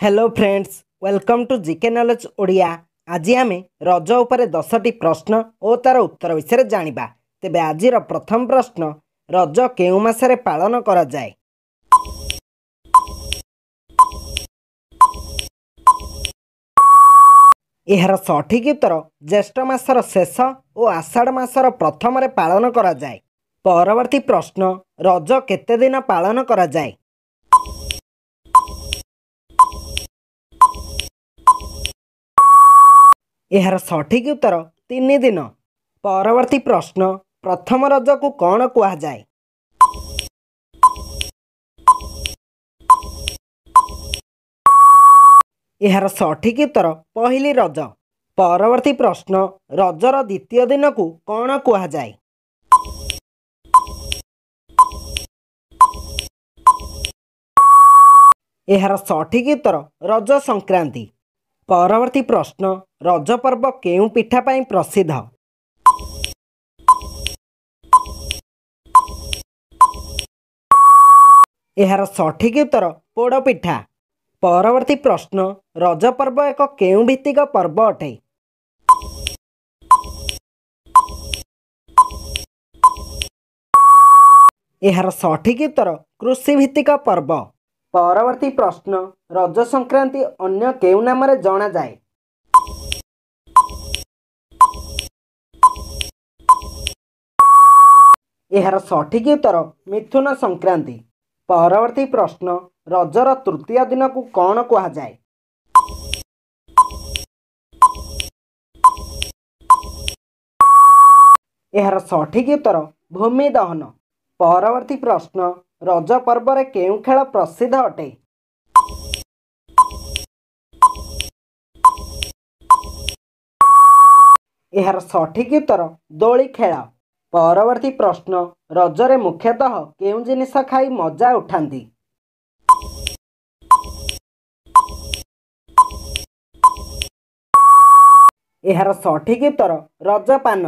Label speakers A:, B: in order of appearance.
A: Hello friends, welcome to GK knowledge Odia. आज आम रज उपरे 10टी प्रश्न और तार उत्तर विषय जानिबा। तेबे आजिर प्रथम प्रश्न, रज केउ मासरे पालन करा जाए? एहार सठिक उत्तर ज्येष्ठ मासर शेष और आषाढ़ मासर प्रथम रे पालन करा जाए। परवर्ती प्रश्न, रज केते दिन पालन करा जाए? एहार सठिक उत्तर 3 दिन। परवर्ती प्रश्न, प्रथम रज को कौन कहा जाए? एहार सठिक उत्तर पहली रज। परवर्ती प्रश्न, रजर द्वितीय दिन को कौन कहा जाए? एहार सठिक उत्तर रज संक्रांति। परवर्ती प्रश्न, रज पर्व केउं पिठा पाई प्रसिद्ध? एहार सठिक उत्तर पोड़ पिठा। परवर्ती प्रश्न, रज पर्व एक केउं भित्तिक पर्व अटे? एहार सठिक उत्तर कृषि भित्तिक पर्व। परवर्ती प्रश्न, रज संक्रांति अन्य केउ नाम रे जाना जाए? एहार सठिक उत्तर मिथुन संक्रांति। परवर्ती प्रश्न, रजर तृतीय दिन को कौन कहा जाए? एहार सठिक उत्तर भूमि दहन। परवर्ती प्रश्न, रज पर्व रे केउं खेल प्रसिद्ध अटे? एहार सठिक उत्तर दोली खेल। परवर्ती प्रश्न, रजरे मुख्यतः केउं जिनिस खाई मजा उठांती? एहार सठिक उत्तर रजपान।